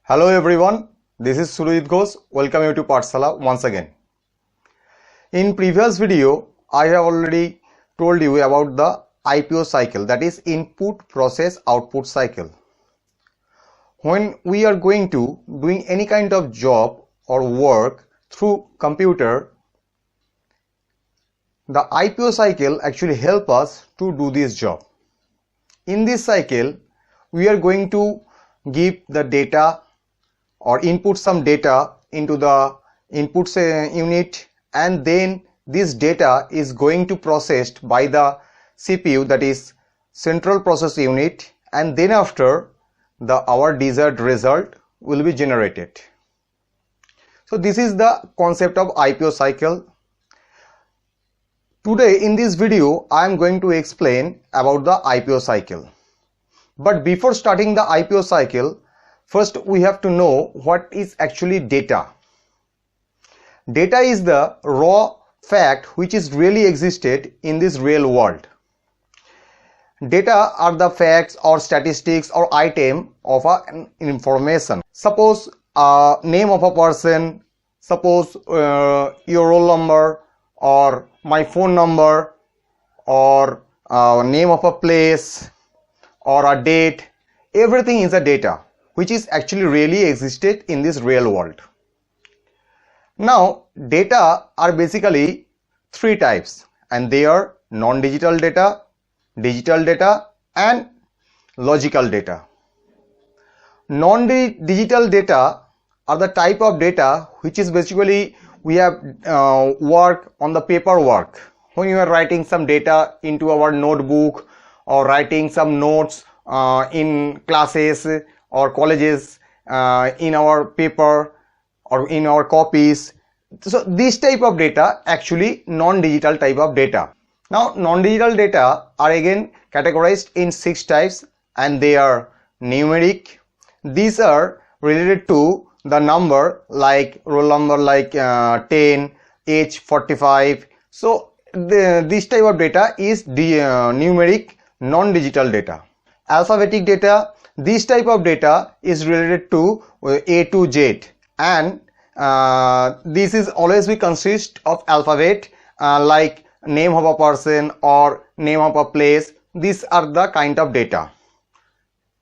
Hello everyone, this is Surajit Ghosh. Welcome you to Pathshala once again. In previous video, I have already told you about the Ipo cycle, that is input process output cycle. When we are going to doing any kind of job or work through computer, the Ipo cycle actually help us to do this job. In this cycle, we are going to give the data or input some data into the inputs unit, and then this data is going to processed by the CPU, that is central process unit, and then after our desired result will be generated. So this is the concept of Ipo cycle. Today in this video I am going to explain about the Ipo cycle. But before starting the Ipo cycle, first we have to know what is actually data. Data is the raw fact which is really existed in this real world. Data are the facts or statistics or item of an information. Suppose name of a person, suppose your roll number or my phone number or name of a place or a date. Everything is a data which is actually really existed in this real world. Now data are basically three types, and they are non-digital data, digital data and logical data. Non-digital data are the type of data which is basically we have work on the paperwork. When you are writing some data into our notebook or writing some notes in classes or colleges in our paper or in our copies. So this type of data actually non-digital type of data. Now non-digital data are again categorized in 6 types, and they are numeric. These are related to the number, like roll number like 10, age 45. So this type of data is numeric non-digital data. Alphabetic data, this type of data is related to A to Z, and this is always be consist of alphabet like name of a person or name of a place. These are the kind of data.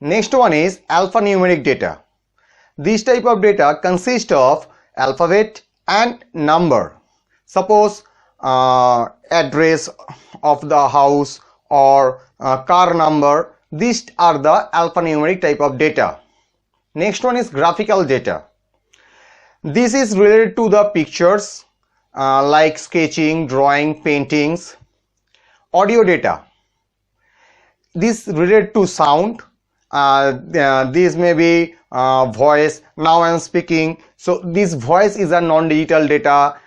Next one is alphanumeric data. This type of data consists of alphabet and number. Suppose address of the house or car number. These are the alphanumeric type of data. Next one is graphical data. This is related to the pictures like sketching, drawing, paintings. Audio data. This related to sound. This may be voice. Now I am speaking. So this voice is a non-digital data.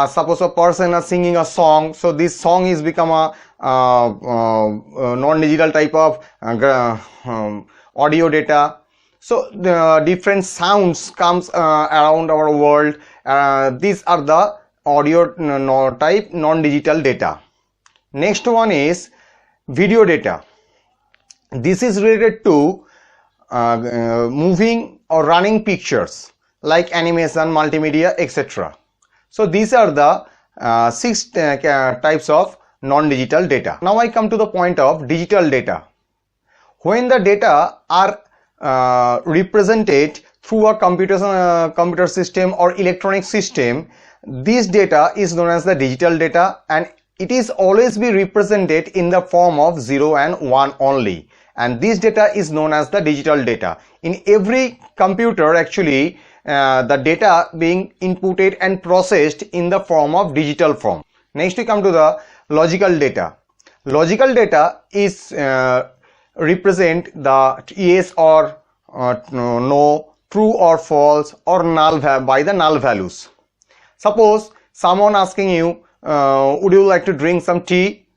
Suppose a person is singing a song, so this song is become a non-digital type of audio data. So the different sounds comes around our world. These are the audio type non-digital data. Next one is video data. This is related to moving or running pictures like animation, multimedia, etc. So these are the 6 types of non-digital data. Now I come to the point of digital data. When the data are represented through a computer system or electronic system, this data is known as the digital data, and it is always be represented in the form of 0 and 1 only, and this data is known as the digital data. In every computer actually the data being inputted and processed in the form of digital form. Next we come to the logical data. Logical data is represent the yes or no, true or false, or null by the null values. Suppose someone asking you would you like to drink some tea,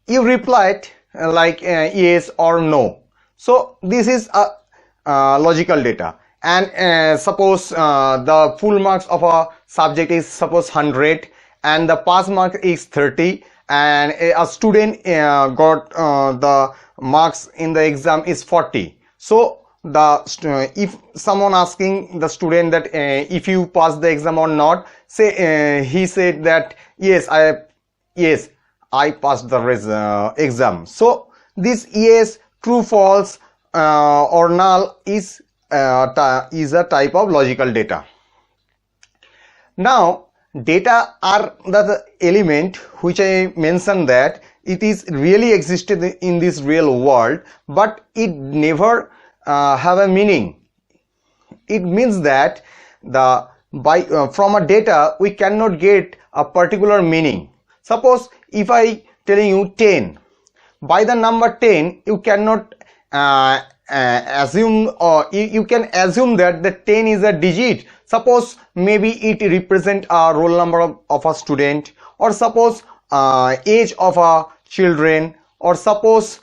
you replied like yes or no. So this is a logical data. And suppose the full marks of a subject is suppose 100 and the pass mark is 30, and a student got the marks in the exam is 40. So if someone asking the student that if you pass the exam or not, say he said that yes I passed the exam. So this yes, true, false or null is a type of logical data. Now data are the element which I mentioned that it is really existed in this real world, but it never have a meaning. It means that from a data we cannot get a particular meaning. Suppose if I telling you 10, by the number 10 you cannot assume, or you can assume that the 10 is a digit. Suppose maybe it represent a roll number of a student, or suppose age of a children, or suppose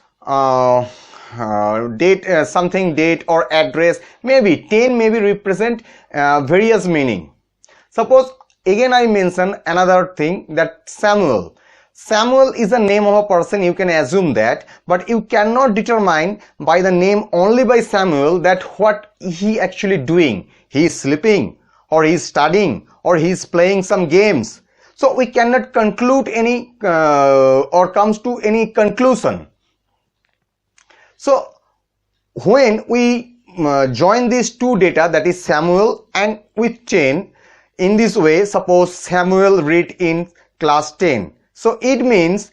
date, something date or address. Maybe 10 maybe represent various meaning. Suppose again I mention another thing, that Samuel. Samuel is the name of a person, you can assume that, but you cannot determine by the name only by Samuel that what he actually doing. He is sleeping, or he is studying, or he is playing some games. So we cannot conclude any or comes to any conclusion. So when we join these two data, that is Samuel and with 10, in this way, suppose Samuel read in class 10. So it means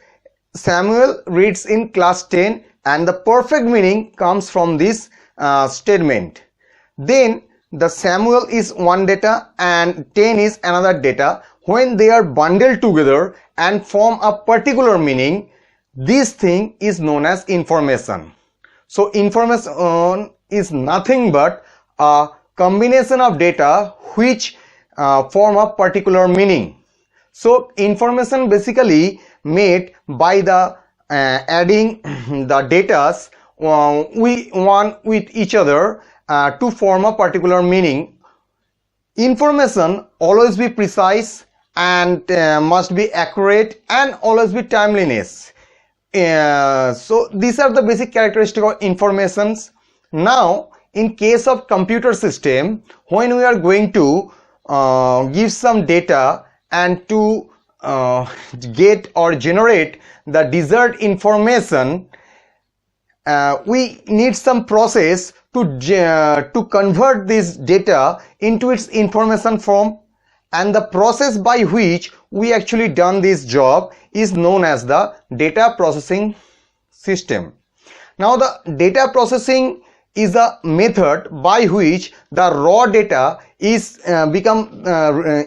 Samuel reads in class 10, and the perfect meaning comes from this statement. Then the Samuel is one data and 10 is another data. When they are bundled together and form a particular meaning, this thing is known as information. So information is nothing but a combination of data which form a particular meaning. So information basically made by the adding the datas one with each other to form a particular meaning. Information always be precise and must be accurate and always be timeliness. So these are the basic characteristics of informations. Now in case of computer system, when we are going to give some data and to get or generate the desired information, we need some process to convert this data into its information form, and the process by which we actually done this job is known as the data processing system. Now the data processing is a method by which the raw data is become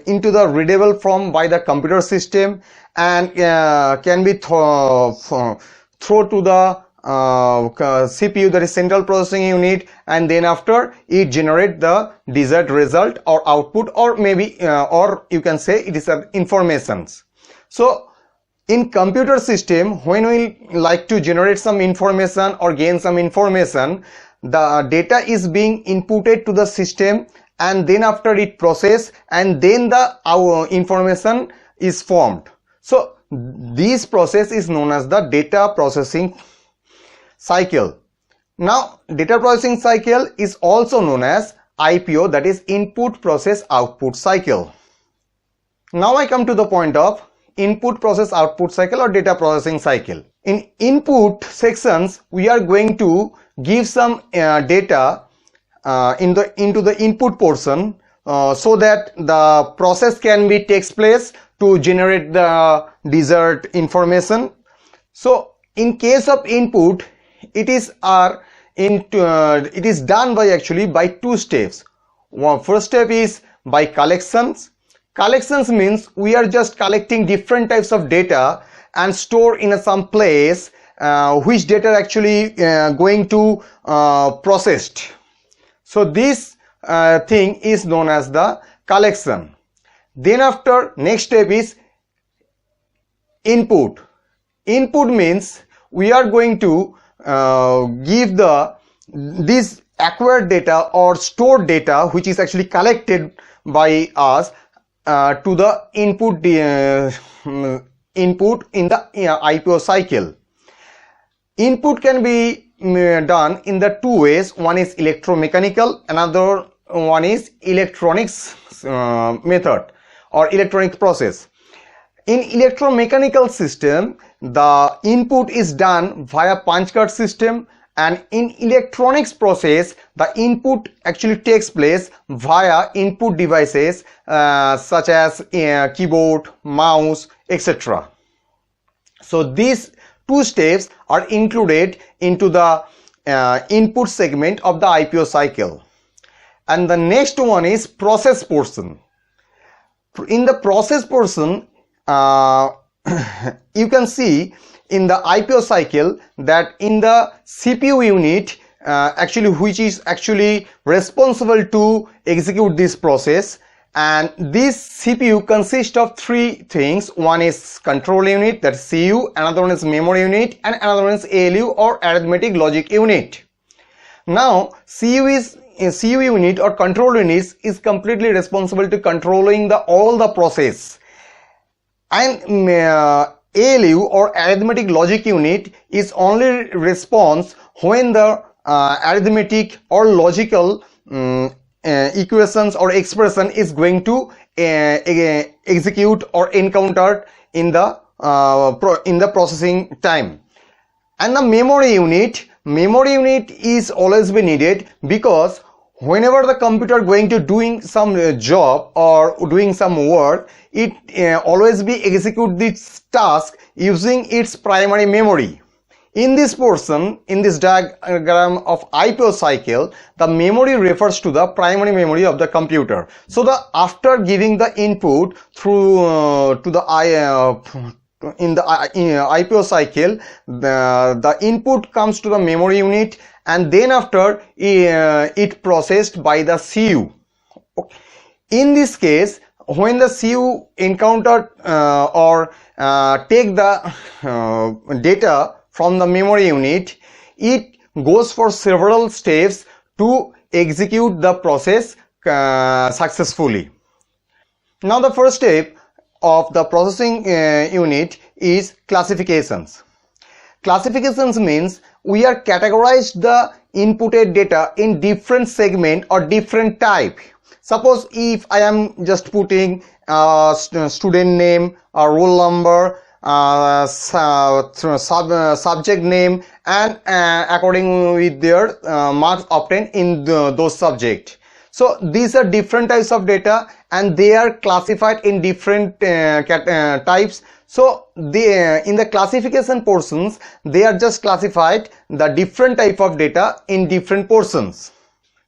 into the readable form by the computer system, and can be thrown to the CPU, that is central processing unit, and then after it generate the desired result or output, or maybe or you can say it is informations. So in computer system, when we like to generate some information or gain some information, the data is being inputted to the system, and then after it processed, and then our information is formed. So this process is known as the data processing cycle. Now data processing cycle is also known as IPO, that is input process output cycle. Now I come to the point of input process output cycle or data processing cycle. In input sections, we are going to give some data into the input portion so that the process can be takes place to generate the desired information. So in case of input, it is done by two steps. First step is by collections. Collections means we are just collecting different types of data and store in some place which data actually going to processed. So this thing is known as the collection. Then after, next step is input. Input means we are going to give this acquired data or stored data which is actually collected by us to the input in the IPO cycle. Input can be done in the two ways. One is electromechanical, another one is electronics method or electronic process. In electromechanical system, the input is done via punch card system, and in electronics process, the input actually takes place via input devices such as keyboard, mouse, etc. So these two steps are included into the input segment of the IPO cycle. And the next one is process portion. In the process portion, you can see in the IPO cycle that in the CPU unit which is actually responsible to execute this process, and this CPU consists of three things. One is control unit, that's CU, another one is memory unit, and another one is ALU or arithmetic logic unit. Now CU unit or control unit is completely responsible to controlling all the process, and ALU or arithmetic logic unit is only response when the arithmetic or logical equations or expression is going to execute or encountered in the processing time. And the memory unit is always be needed, because whenever the computer going to doing some job or doing some work, it always be execute this task using its primary memory. In this portion, in this diagram of IPO cycle, the memory refers to the primary memory of the computer. So after giving the input through to the IPO cycle, the input comes to the memory unit, and then after it processed by the CU. In this case, when the CU encountered or take the data from the memory unit, it goes for several steps to execute the process successfully. Now the first step of the processing unit is classifications. Classifications means we are categorized the inputted data in different segment or different type. Suppose if I am just putting student name, roll number, subject name, and according with their marks obtained in those subject. So these are different types of data, and they are classified in different types. So in the classification portions, they are just classified the different type of data in different portions.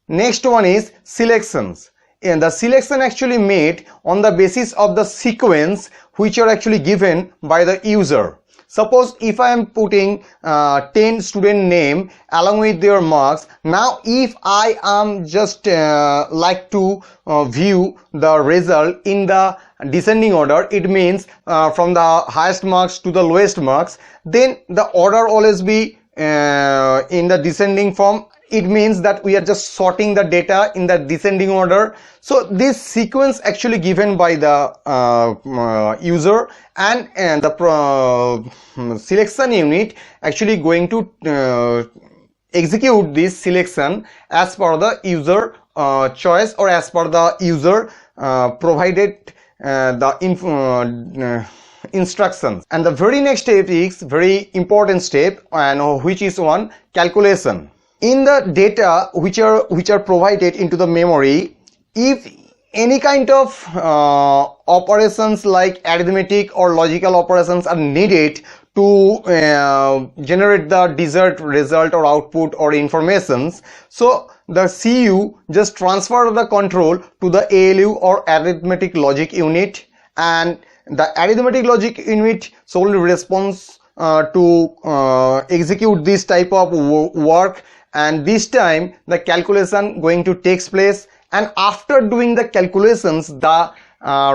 Next one is selections. And the selection actually made on the basis of the sequence which are actually given by the user. Suppose if I am putting 10 student name along with their marks, now if I am just like to view the result in the descending order, it means from the highest marks to the lowest marks, then the order always be in the descending form. It means that we are just sorting the data in the descending order. So this sequence actually given by the user, and the selection unit actually going to execute this selection as per the user choice, or as per the user provided the instructions. And the very next step is very important step, and which is one calculation. In the data which are provided into the memory, if any kind of operations like arithmetic or logical operations are needed to generate the desired result or output or informations, so the CU just transfer the control to the ALU or arithmetic logic unit, and the arithmetic logic unit solely responds to execute this type of work. And this time the calculation going to takes place, and after doing the calculations, the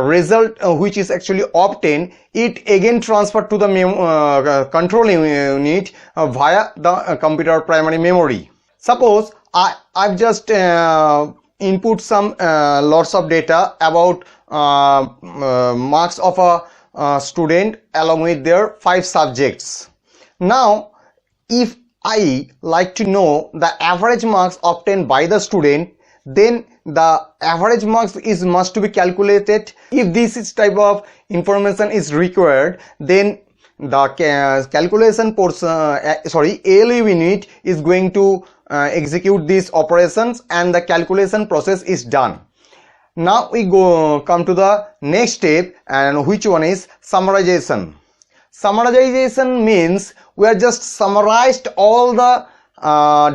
result which is actually obtained, it again transferred to the control unit via the computer primary memory. Suppose I've just input some lots of data about marks of a student along with their 5 subjects. Now if I like to know the average marks obtained by the student, then the average marks is must to be calculated. If this type of information is required, then the calculation portion, ALU unit is going to execute these operations and the calculation process is done. Now we come to the next step, and which one is summarization. Summarization means we are just summarized all the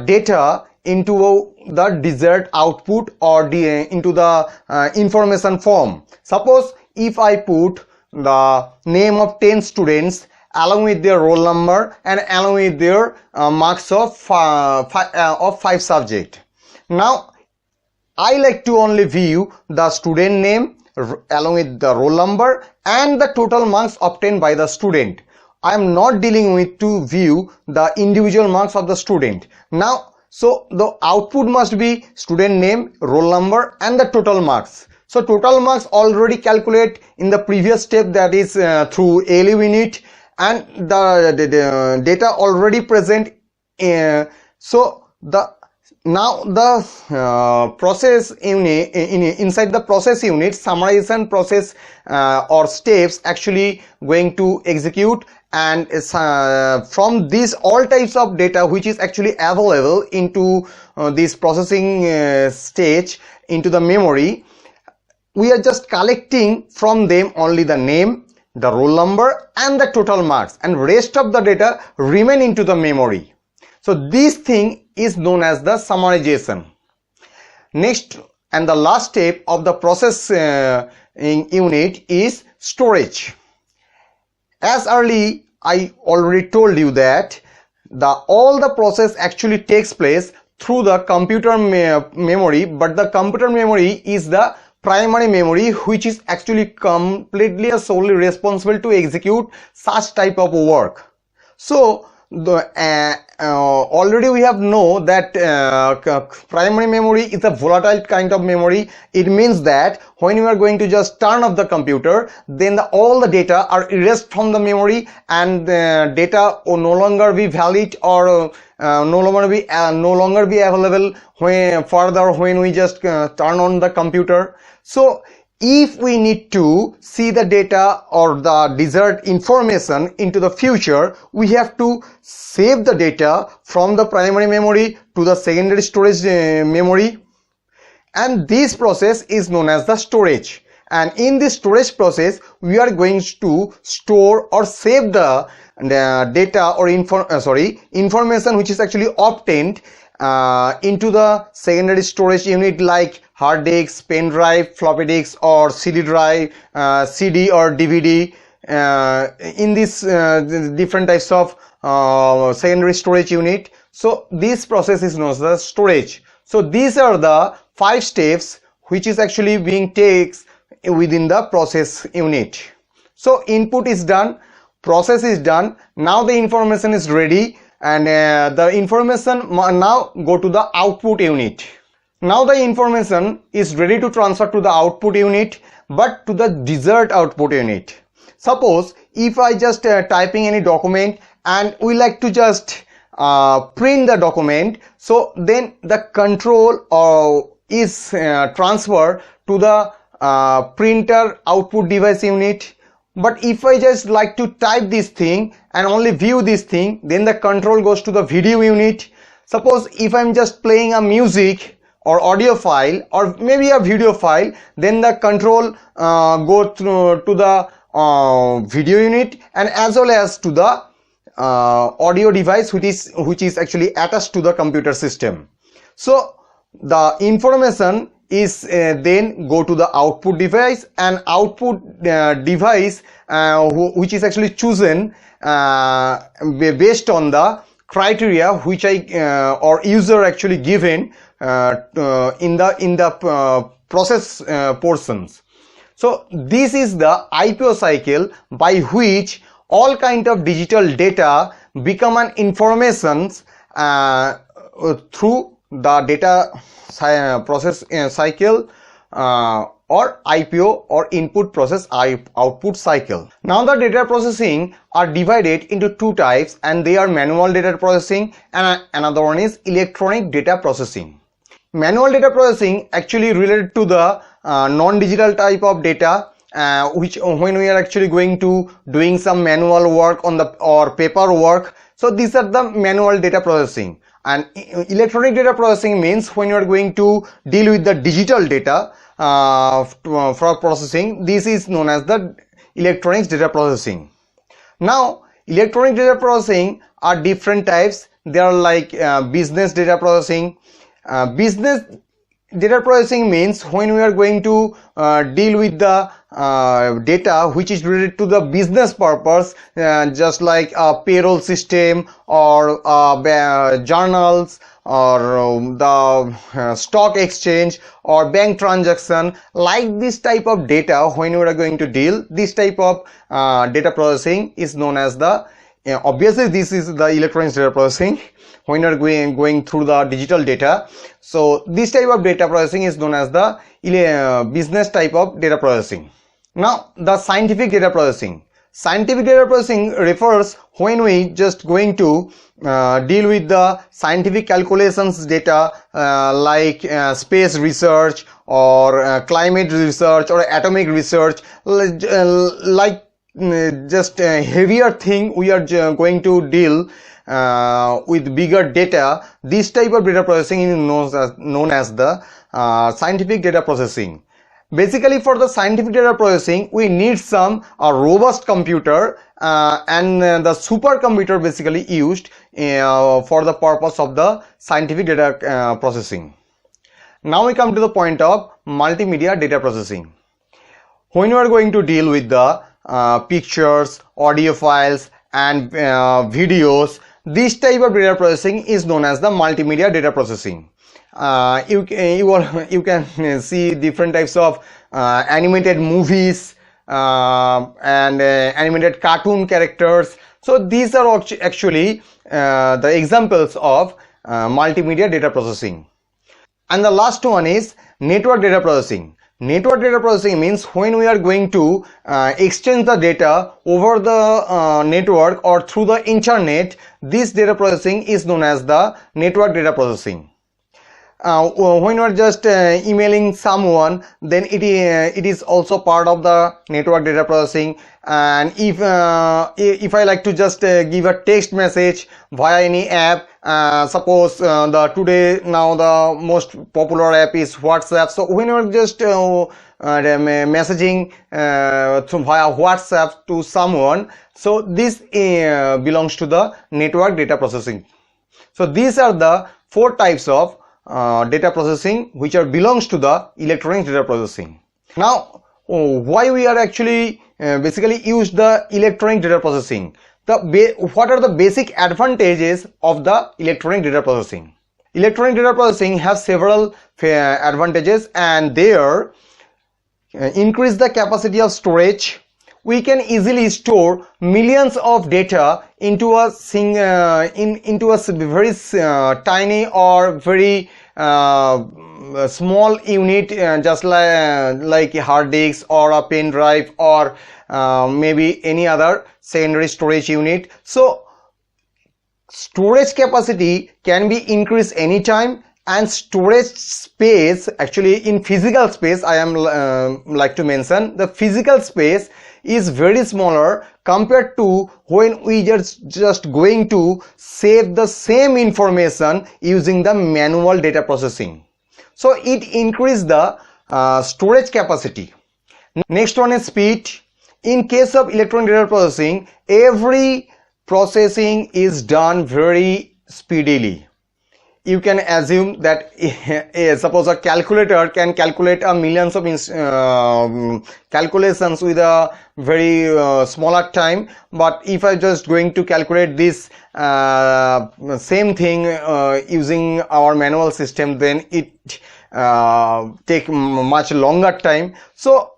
data into the desired output or into the information form. Suppose if I put the name of 10 students along with their roll number and along with their marks of 5 subject. Now I like to only view the student name along with the roll number and the total marks obtained by the student. I am not dealing with to view the individual marks of the student. Now, so the output must be student name, roll number and the total marks. So total marks already calculate in the previous step, that is through ALU unit, and the data already present. Now the process unit, inside the process unit, summarization process or steps actually going to execute, and from these all types of data which is actually available into this processing stage into the memory, we are just collecting from them only the name, the roll number and the total marks, and rest of the data remain into the memory. So this thing is known as the summarization. Next and the last step of the process unit is storage. As early I already told you that all the process actually takes place through the computer memory, but the computer memory is the primary memory which is actually completely and solely responsible to execute such type of work. So already we have know that primary memory is a volatile kind of memory. It means that when you are going to just turn off the computer, then all the data are erased from the memory, and the data will no longer be valid or no longer be available when we just turn on the computer. So if we need to see the data or the desired information into the future, we have to save the data from the primary memory to the secondary storage memory, and this process is known as the storage. And in this storage process, we are going to store or save the data or information which is actually obtained into the secondary storage unit, like hard disk, pen drive, floppy disk or CD drive, CD or DVD, in this different types of secondary storage unit. So this process is known as the storage. So these are the 5 steps which is actually being takes within the process unit. So input is done, process is done, now the information is ready, and the information now go to the output unit. Now the information is ready to transfer to the output unit, but to the desired output unit. Suppose if I just typing any document and we like to just print the document, so then the control is transferred to the printer output device unit. But if I just like to type this thing and only view this thing, then the control goes to the video unit. Suppose if I'm just playing a music or audio file or maybe a video file, then the control go to the video unit, and as well as to the audio device which is actually attached to the computer system. So the information is then go to the output device, and output device which is actually chosen based on the criteria which or user actually given in the process portions. So this is the Ipo cycle by which all kind of digital data become an informations through the data process cycle or IPO, or input process output cycle. Now the data processing are divided into two types, and they are manual data processing and another one is electronic data processing. Manual data processing actually related to the non-digital type of data, which when we are actually going to doing some manual work on the or paper work. So these are the manual data processing. And electronic data processing means when you are going to deal with the digital data for processing. This is known as the electronic data processing. Now electronic data processing are different types. They are like business data processing. Business data processing means when we are going to deal with the data which is related to the business purpose, just like a payroll system or journals or the stock exchange or bank transaction. Like this type of data, when we are going to deal, this type of data processing is known as the obviously this is the electronic data processing when you are going through the digital data. So this type of data processing is known as the business type of data processing. Now the scientific data processing. Scientific data processing refers when we just going to deal with the scientific calculations data, like space research or climate research or atomic research, like just a heavier thing we are going to deal with bigger data. This type of data processing is known as the scientific data processing. Basically for the scientific data processing we need some robust computer and the supercomputer basically used for the purpose of the scientific data processing. Now we come to the point of multimedia data processing. When you are going to deal with the pictures, audio files and videos, this type of data processing is known as the multimedia data processing. You can see different types of animated movies and animated cartoon characters. So these are actually the examples of multimedia data processing. And the last one is network data processing. Network data processing means when we are going to exchange the data over the network or through the internet. This data processing is known as the network data processing. When you are just emailing someone, then it is also part of the network data processing. And if I like to just give a text message via any app, suppose today now the most popular app is WhatsApp. So when you are just messaging via WhatsApp to someone, so this belongs to the network data processing. So these are the four types of data processing which belongs to the electronic data processing. Now why we are actually basically use the electronic data processing? What are the basic advantages of the electronic data processing? Electronic data processing has several advantages, and they are increase the capacity of storage. We can easily store millions of data into a very tiny or very small unit, just like a hard disk or a pen drive or maybe any other secondary storage unit. So storage capacity can be increased anytime, and storage space, actually in physical space, I am like to mention the physical space is very smaller compared to when we just going to save the same information using the manual data processing. So it increases the storage capacity. Next one is speed. In case of electronic data processing, every processing is done very speedily. You can assume that suppose a calculator can calculate a millions of calculations with a very smaller time, but if I just going to calculate this same thing using our manual system, then it take much longer time. So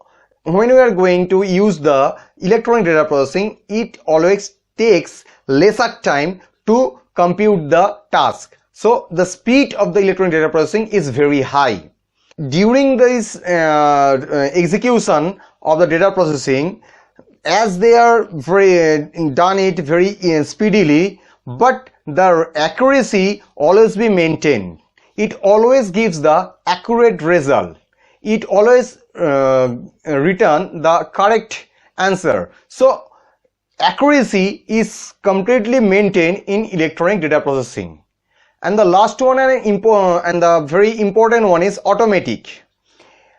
when we are going to use the electronic data processing, it always takes lesser time to compute the task. So the speed of the electronic data processing is very high. during this execution of the data processing, as they are done it very speedily, but the accuracy always be maintained. It always gives the accurate result. It always return the correct answer. So accuracy is completely maintained in electronic data processing. And the last one and the very important one is automatic.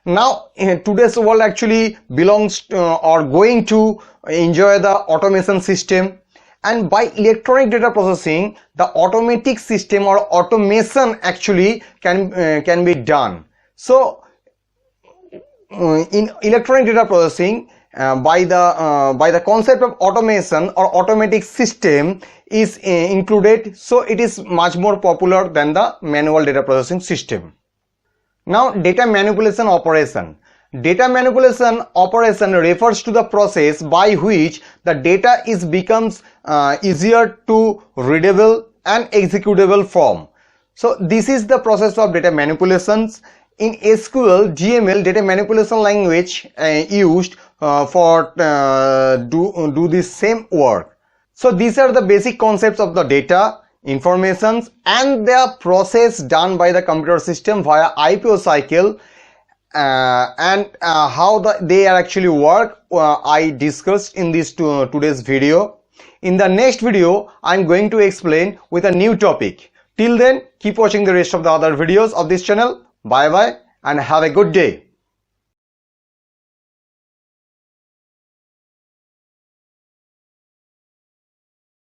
Now today's world actually belongs or going to enjoy the automation system, and by electronic data processing the automatic system or automation actually can be done. So in electronic data processing, by the concept of automation or automatic system is included, so it is much more popular than the manual data processing system. Now, data manipulation operation. Data manipulation operation refers to the process by which the data becomes easier to readable and executable form. So this is the process of data manipulations. In SQL, GML, data manipulation language used for do this same work. So these are the basic concepts of the data, informations, and the process done by the computer system via Ipo cycle, and how they are actually work I discussed in this today's video. In the next video, I am going to explain with a new topic. Till then, keep watching the rest of the other videos of this channel. Bye bye and have a good day.